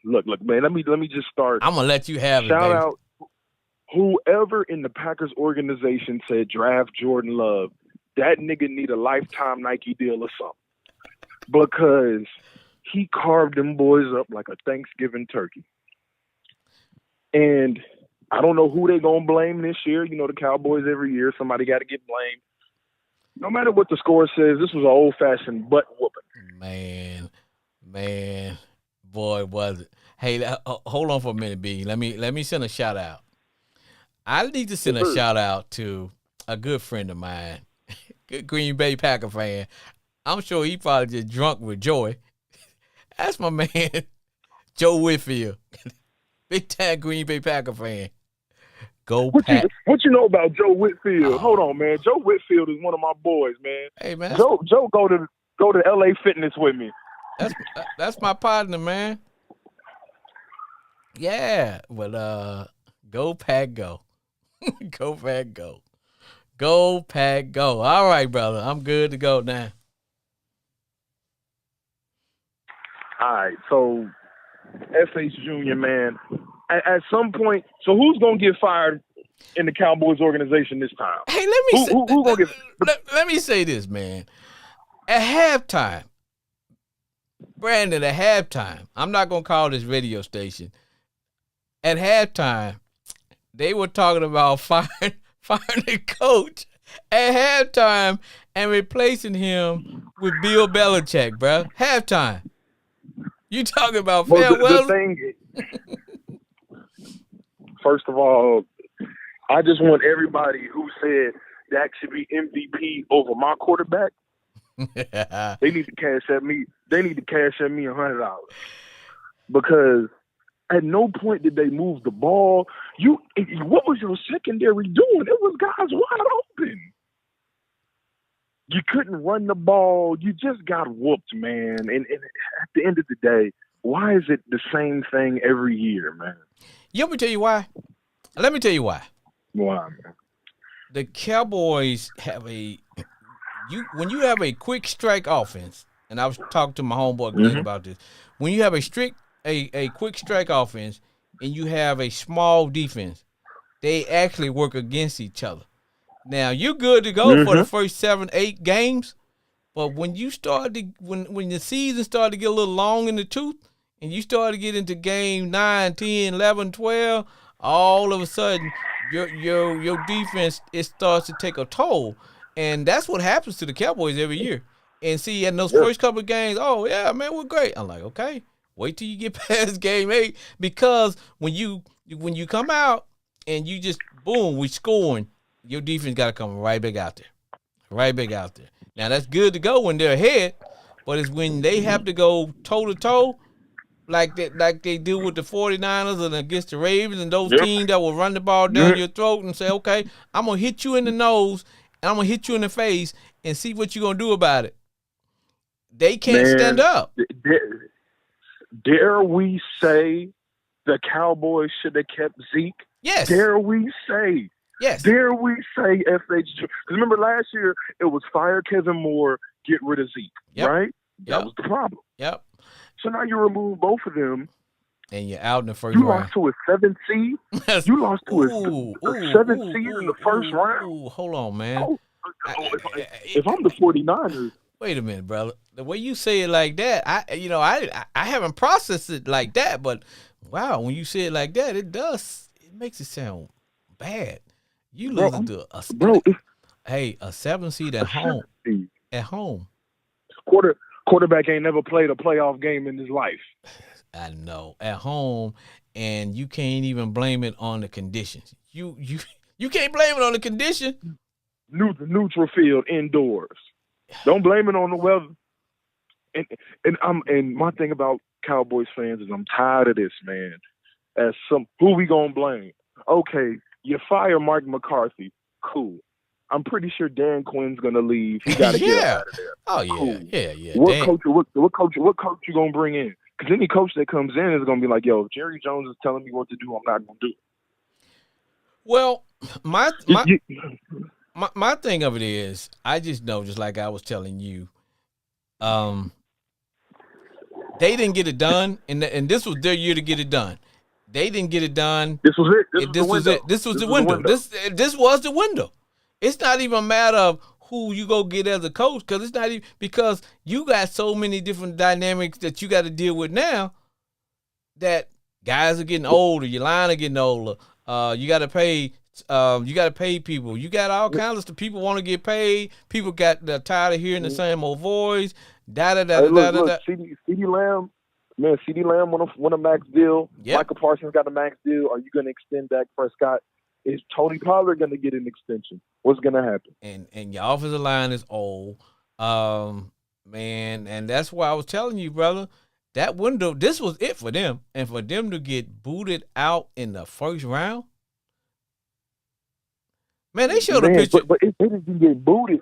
look, man. Let me just start. I'm gonna let you have it. Shout baby. out whoever in the Packers organization said draft Jordan Love. That nigga need a lifetime Nike deal or something, because he carved them boys up like a Thanksgiving turkey. And I don't know who they gonna blame this year. You know, the Cowboys every year, somebody got to get blamed. No matter what the score says, this was an old-fashioned butt whooping. Man, boy, was it. Hey, hold on for a minute, B. Let me send a shout out. I need to send a shout out to a good friend of mine, good Green Bay Packer fan. I'm sure he probably just drunk with joy. That's my man, Joe Whitfield, big time Green Bay Packer fan. Go Pack. What you know about Joe Whitfield? Oh. Hold on, man. Joe Whitfield is one of my boys, man. Hey, man. Joe go to LA Fitness with me. That's my partner, man. Yeah, but go Pack, go. Go Pack, go. Go Pack, go. All right, brother. I'm good to go now. All right, so FH Jr., man. At some point, so who's gonna get fired in the Cowboys organization this time? Hey, let me say this, man. At halftime, Brandon, I'm not gonna call this radio station. At halftime, they were talking about firing the coach at halftime and replacing him with Bill Belichick, bro. Halftime. You talking about farewell? First of all, I just want everybody who said Dak should be MVP over my quarterback. They need to cash at me. They need to cash at me $100, because at no point did they move the ball. What was your secondary doing? It was guys wide open. You couldn't run the ball. You just got whooped, man. And at the end of the day, why is it the same thing every year, man? Let me tell you why. Why, man? The Cowboys have when you have a quick strike offense, and I was talking to my homeboy Glenn about this. When you have a quick strike offense and you have a small defense, they actually work against each other. Now, you're good to go for the first 7-8 games, but when the season started to get a little long in the tooth and you start to get into game 9, 10, 11, 12, all of a sudden your defense, it starts to take a toll. And that's what happens to the Cowboys every year. And see, in those first couple of games, oh, yeah, man, we're great. I'm like, okay, wait till you get past game 8, because when you come out and you just, boom, we scoring, your defense got to come right back out there. Now, that's good to go when they're ahead, but it's when they have to go toe-to-toe like they do with the 49ers and against the Ravens and those teams that will run the ball down your throat and say, okay, I'm going to hit you in the nose and I'm going to hit you in the face and see what you're going to do about it. They can't stand up. Dare we say the Cowboys should have kept Zeke? Yes. Dare we say? Yes. Dare we say FH? Because remember last year, it was fire Kevin Moore, get rid of Zeke, right? That was the problem. Yep. So now you remove both of them. And you're out in the first round. round. Lost to a 7th seed? You lost to a 7th seed in the first round? Hold on, man. If I'm the 49ers. Wait a minute, brother. The way you say it like that, I haven't processed it like that, but wow, when you say it like that, it makes it sound bad. You losing to a 7 seed at home. At home. Quarterback ain't never played a playoff game in his life. I know. At home, and you can't even blame it on the conditions. You can't blame it on the condition. Neutral field indoors. Don't blame it on the weather. And my thing about Cowboys fans is I'm tired of this, man. Who we gonna blame? Okay, you fire Mike McCarthy. Cool. I'm pretty sure Dan Quinn's gonna leave. He gotta get out of there. Oh yeah, cool. yeah. What coach you gonna bring in? Because any coach that comes in is gonna be like, yo, if Jerry Jones is telling me what to do, I'm not gonna do it. Well, my thing of it is, I just know, just like I was telling you, they didn't get it done, and this was their year to get it done. They didn't get it done. This was it. This was it. This was the window. This was the window. It's not even a matter of who you go get as a coach, because it's not even, because you got so many different dynamics that you got to deal with now. That guys are getting older. Your line are getting older. You got to pay. You got to pay people. You got all kinds of stuff. People want to get paid. People got tired of hearing the same old voice. CD Lamb, man. CD Lamb won a max deal. Yep. Michael Parsons got a max deal. Are you going to extend Dak Prescott? Is Tony Pollard going to get an extension? What's going to happen? And your offensive line is old, man. And that's why I was telling you, brother. That window, this was it for them. And for them to get booted out in the first round, man, they showed a picture. But if they didn't get booted,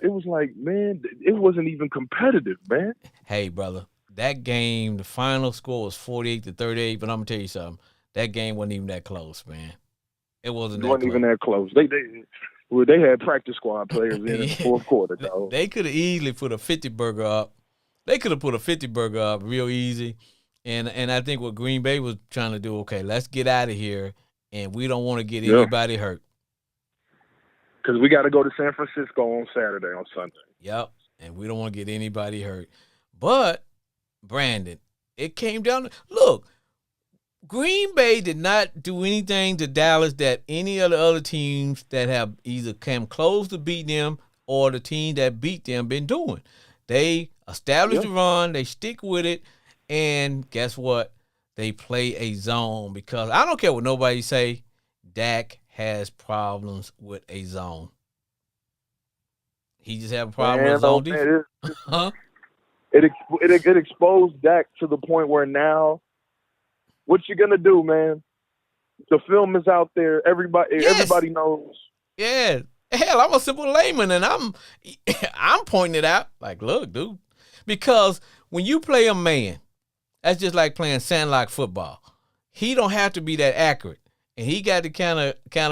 it was like, man, it wasn't even competitive, man. Hey, brother, that game, the final score was 48-38, but I'm going to tell you something. That game wasn't even that close, man. It wasn't even that close. They had practice squad players in the fourth quarter, though. They could have easily put a 50-burger up. They could have put a 50-burger up real easy. And I think what Green Bay was trying to do, okay, let's get out of here, and we don't want to get anybody hurt. Because we got to go to San Francisco on Saturday, on Sunday. Yep, and we don't want to get anybody hurt. But, Brandon, it came down to – look, Green Bay did not do anything to Dallas that any of the other teams that have either come close to beat them or the team that beat them been doing. They establish the run, they stick with it, and guess what? They play a zone, because I don't care what nobody say, Dak has problems with a zone. He just have a problem with zone defense. It exposed Dak to the point where now, what you gonna do, man? The film is out there. Everybody knows. Yeah. Hell, I'm a simple layman, and I'm pointing it out. Like, look, dude. Because when you play a man, that's just like playing sandlot football. He don't have to be that accurate. And he got the kind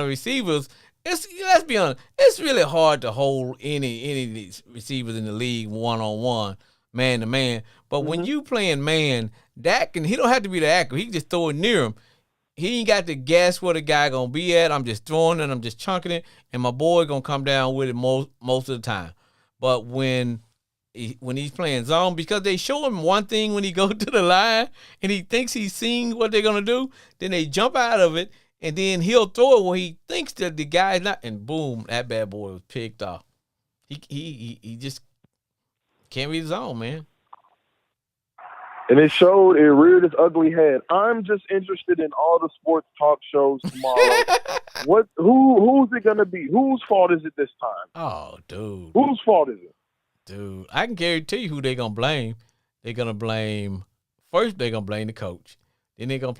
of receivers. Let's be honest, it's really hard to hold any of these receivers in the league one-on-one, man-to-man. But when you playing man, Dak, and he don't have to be that accurate. He can just throw it near him. He ain't got to guess where the guy going to be at. I'm just throwing it. I'm just chunking it. And my boy going to come down with it most of the time. But when he's playing zone, because they show him one thing when he goes to the line and he thinks he's seeing what they're going to do, then they jump out of it, and then he'll throw it where he thinks that the guy's not, and boom, that bad boy was picked off. He just can't read his own, man. And it reared its ugly head. I'm just interested in all the sports talk shows tomorrow. Who's it gonna be? Whose fault is it this time? Oh, dude. Whose fault is it? Dude, I can guarantee you who they're gonna blame. They're gonna blame the coach. Then they're gonna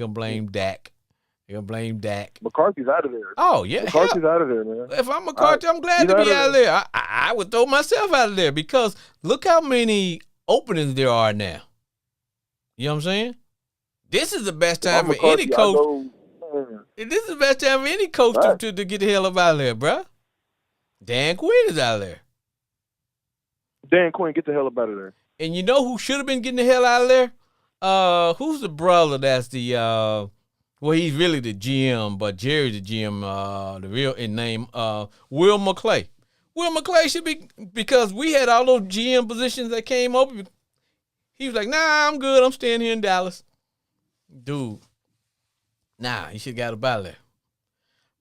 blame Dak. They're gonna blame Dak. McCarthy's out of there. Oh yeah, McCarthy's out of there, man. If I'm McCarthy, I'm glad to be out of there. I would throw myself out of there, because look how many openings there are now. You know what I'm saying? This is the best time for any coach. This is the best time for any coach to get the hell up out of there, bro. Dan Quinn is out of there. Dan Quinn, get the hell up out of there. And you know who should have been getting the hell out of there? Who's the brother that's the he's really the GM, but Jerry's the GM, the real name, Will McClay. Will McClay should be, because we had all those GM positions that came open. He was like, nah, I'm good. I'm staying here in Dallas. Dude, nah, he should have got up out of there.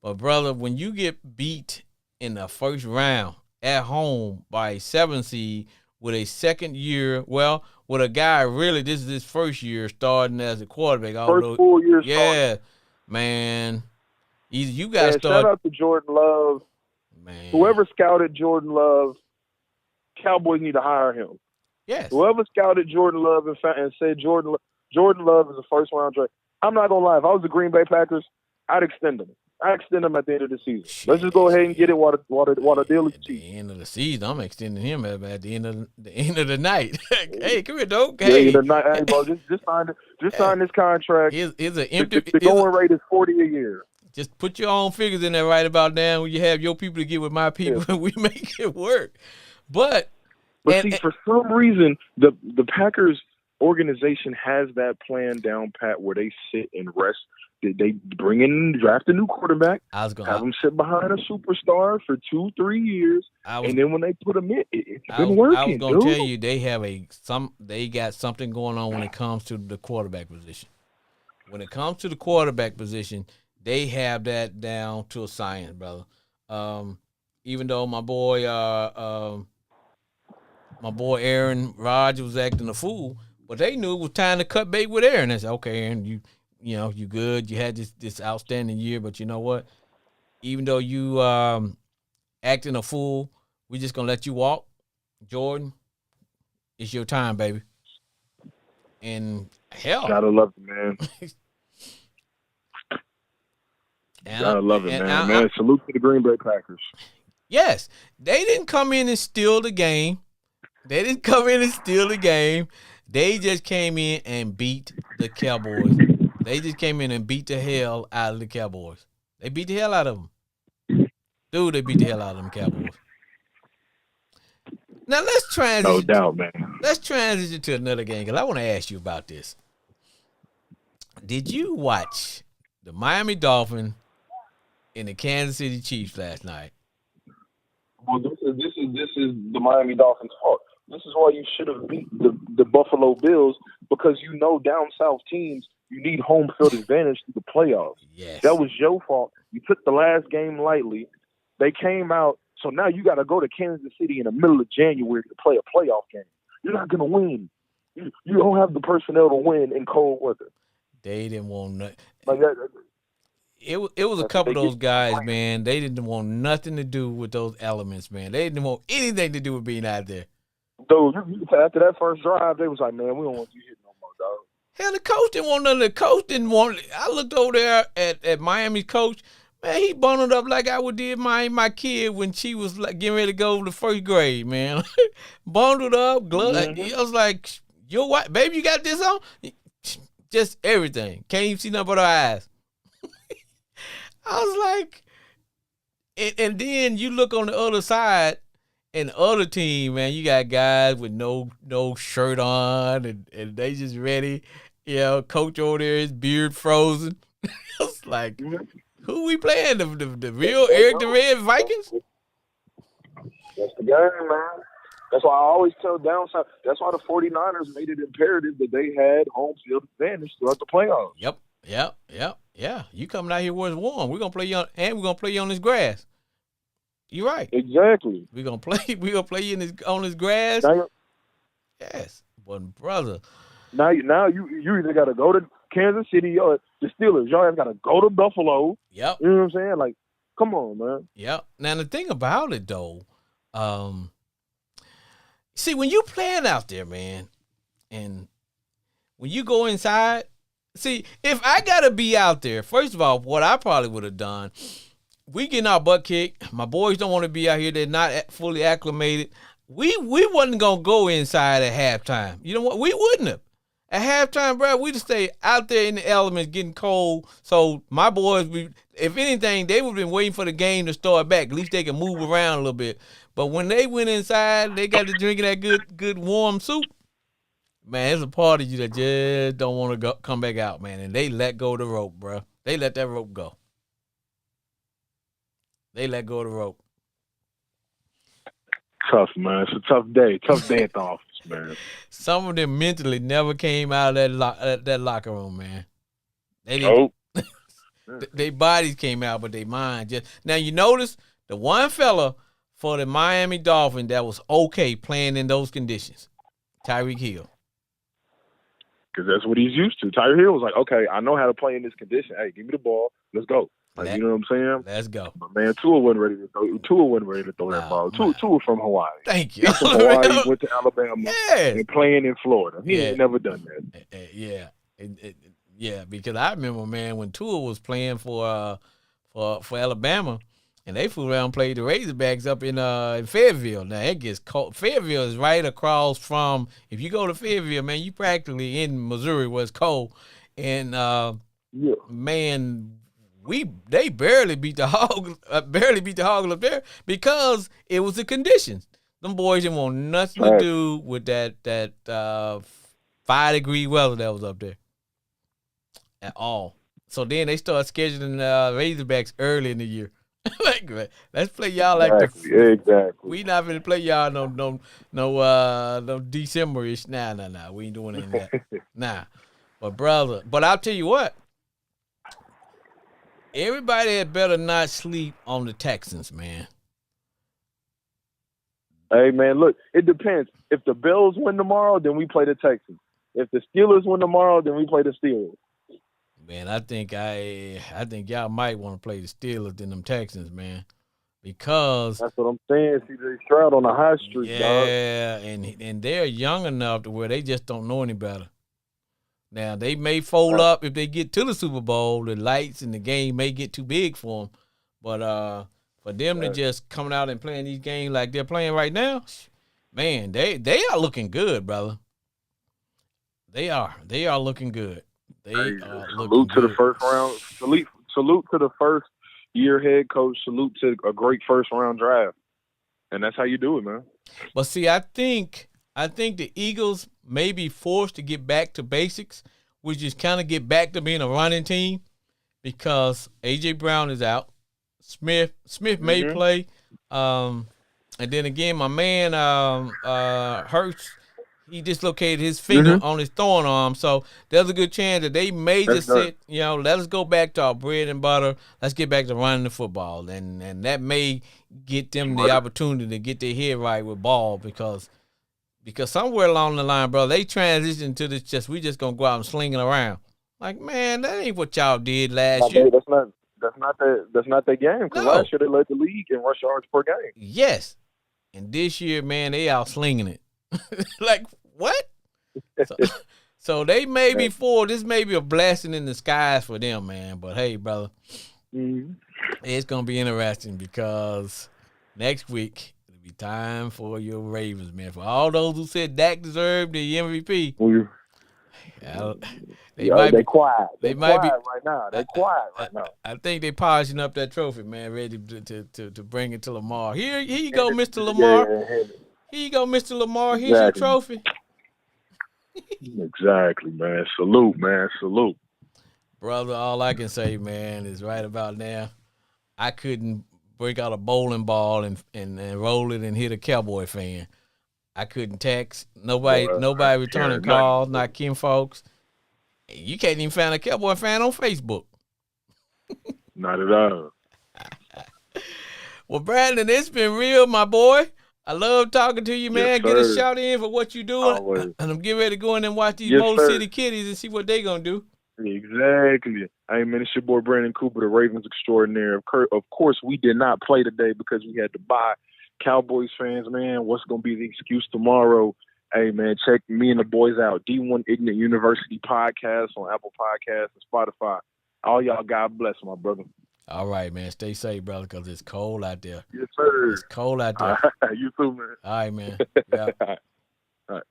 But, brother, when you get beat in the first round at home by a 7 seed with a second year, well, with a guy really, this is his first year starting as a quarterback. First full year starting. Yeah, man. Either you got to start. Shout out to Jordan Love. Man. Whoever scouted Jordan Love, Cowboys need to hire him. Yes. Whoever scouted Jordan Love and said Jordan Love is a first-round draft, I'm not going to lie. If I was the Green Bay Packers, I'd extend him. I'd extend him at the end of the season. Let's just go ahead and get it while the deal is cheap. At the end of the season, I'm extending him at the end of the night. Hey, come here, dog. Hey, bro, just sign this contract. Here's an empty. The going rate is $40 a year. Just put your own figures in there right about now. When you have your people to get with my people, and we make it work. But for some reason, the Packers organization has that plan down pat where they sit and rest. They bring in, draft a new quarterback, have them sit behind a superstar for 2-3 years, and then when they put them in, it's been working. I was going to tell you they got something going on when it comes to the quarterback position. When it comes to the quarterback position, they have that down to a science, brother. Even though my boy Aaron Rodgers was acting a fool, but they knew it was time to cut bait with Aaron. They said, okay, Aaron, you know, you good. You had this outstanding year, but you know what? Even though you acting a fool, we just gonna let you walk. Jordan, it's your time, baby. And hell, gotta love it, man. Gotta love it, man. Salute to the Green Bay Packers. Yes, they didn't come in and steal the game. They just came in and beat the Cowboys. They just came in and beat the hell out of the Cowboys. They beat the hell out of them. Dude, they beat the hell out of them Cowboys. Now, let's transition. No doubt, man. Let's transition to another game, because I want to ask you about this. Did you watch the Miami Dolphins and the Kansas City Chiefs last night? Well, this is the Miami Dolphins' fault. This is why you should have beat the Buffalo Bills, because you know down south teams, you need home field advantage to the playoffs. Yes. That was your fault. You took the last game lightly. They came out, so now you got to go to Kansas City in the middle of January to play a playoff game. You're not going to win. You don't have the personnel to win in cold weather. They didn't want nothing. Like that, it was a couple of those guys, man. They didn't want nothing to do with those elements, man. They didn't want anything to do with being out there. Dude, after that first drive, they was like, man, we don't want you hitting no more, dog. Hell, the coach didn't want none. The coach didn't want it. I looked over there at Miami's coach. Man, he bundled up like I would did my kid when she was like getting ready to go to first grade, man. Bundled up, gloves. I was like, yo, what, baby, you got this on? Just everything. Can't even see nothing but her eyes. I was like, and then you look on the other side, and the other team, man, you got guys with no shirt on, and they just ready. You know, coach over there, his beard frozen. It's like, who we playing? The real Eric the Red Vikings? That's the game, man. That's why I always tell down south. That's why the 49ers made it imperative that they had home field advantage throughout the playoffs. Yep. You coming out here where it's warm. We're gonna play you on this grass. You're right. Exactly. We're gonna play you on this grass. Yes. But brother. Now you either gotta go to Kansas City or the Steelers. Y'all have gotta go to Buffalo. Yep. You know what I'm saying? Like, come on, man. Yep. Now the thing about it though, see, when you playing out there, man, and when you go inside, see, if I gotta be out there, first of all, what I probably would have done, we getting our butt kicked. My boys don't want to be out here. They're not fully acclimated. We wasn't gonna go inside at halftime. You know what? We wouldn't have. At halftime, bro, we'd stay out there in the elements getting cold. So my boys, if anything, they would have been waiting for the game to start back. At least they can move around a little bit. But when they went inside, they got to drinking that good warm soup. Man, there's a part of you that just don't want to come back out, man. And they let go of the rope, bro. They let that rope go. They let go of the rope. Tough, man. It's a tough day. Tough day at the office, man. Some of them mentally never came out of that locker room, man. They didn't. Their bodies came out, but their mind just. Now, you notice the one fella for the Miami Dolphins that was okay playing in those conditions, Tyreek Hill. Because that's what he's used to. Tyreek Hill was like, okay, I know how to play in this condition. Hey, give me the ball. Let's go. Like, you know what I'm saying? Let's go. But man, Tua wasn't ready to throw that ball. Tua from Hawaii. Thank you. He's from Hawaii, he went to Alabama, and playing in Florida. He ain't never done that. Yeah, because I remember, man, when Tua was playing for Alabama, and they flew around and played the Razorbacks up in Fayetteville. Now, it gets cold. Fayetteville is right across from, if you go to Fayetteville, man, you practically in Missouri where it's cold. And, man, they barely beat the Hogs up there because it was the conditions. Them boys didn't want nothing to do with that 5-degree weather that was up there at all. So then they start scheduling Razorbacks early in the year. Like, let's play y'all exactly. We not gonna play y'all no December-ish. Nah. We ain't doing any of that. Nah. But brother, I'll tell you what. Everybody had better not sleep on the Texans, man. Hey man, look, it depends. If the Bills win tomorrow, then we play the Texans. If the Steelers win tomorrow, then we play the Steelers. Man, I think y'all might want to play the Steelers than them Texans, man, because that's what I'm saying. CJ Stroud on the high street, dog. Yeah, and they're young enough to where they just don't know any better. Now they may fold up if they get to the Super Bowl. The lights and the game may get too big for them, but for them to just coming out and playing these games like they're playing right now, man, they are looking good, brother. They are looking good. Salute to the first round. Salute to the first year head coach. Salute to a great first round draft. And that's how you do it, man. But see, I think the Eagles may be forced to get back to basics, which is kind of get back to being a running team, because A.J. Brown is out. Smith may play. And then again, my man Hurts, he dislocated his finger on his throwing arm. So there's a good chance that they may just sit, let us go back to our bread and butter. Let's get back to running the football. And that may get them the opportunity to get their head right with ball, because somewhere along the line, bro, they transitioned to this we just going to go out and sling it around. Like, man, that ain't what y'all did last year. That's not their game, because last year they led the league in rush yards per game. Yes. And this year, man, they out slinging it. Like, what? So they may be this may be a blessing in the skies for them, man. But hey, brother, it's gonna be interesting, because next week it'll be time for your Ravens, man. For all those who said Dak deserved the MVP, they quiet. They might quiet be right now. They're quiet right now. I think they polishing up that trophy, man, ready to bring it to Lamar. Here you go, Mr. Lamar. Here you go, Mr. Lamar. Here's your trophy. Exactly, man. Salute, man. Salute. Brother, all I can say, man, is right about now, I couldn't break out a bowling ball and roll it and hit a Cowboy fan. I couldn't text. Nobody returning calls, not Kim folks. You can't even find a Cowboy fan on Facebook. Not at all. Well, Brandon, it's been real, my boy. I love talking to you, man. Yes, get a shout in for what you're doing. Always. And I'm getting ready to go in and watch these Motor City Kitties and see what they going to do. Exactly. Hey, man, it's your boy Brandon Cooper, the Ravens extraordinaire. Of course, we did not play today because we had to buy. Cowboys fans, man, what's going to be the excuse tomorrow? Hey, man, check me and the boys out. D1 Ignorant University podcast on Apple Podcasts and Spotify. All y'all, God bless, my brother. All right, man. Stay safe, brother, because it's cold out there. Yes, sir. It's cold out there. You too, man. All right, man. Yeah. All right.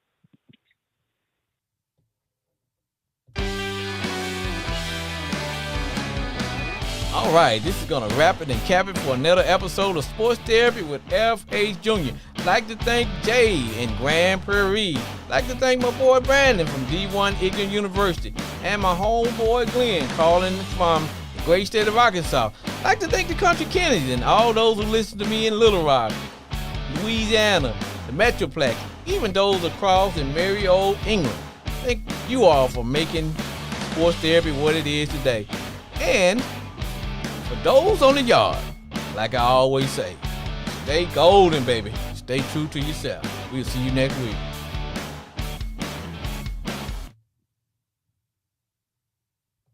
All right, this is going to wrap it and cap it for another episode of Sports Therapy with F.H. Jr. I'd like to thank Jay in Grand Prairie. I'd like to thank my boy Brandon from D1 Ignorant University, and my homeboy Glenn calling from the great state of Arkansas. I'd like to thank the Country Kennedys and all those who listen to me in Little Rock, Louisiana, the Metroplex, even those across in merry old England. Thank you all for making Sports Therapy what it is today. And for those on the yard, like I always say, stay golden, baby. Stay true to yourself. We'll see you next week.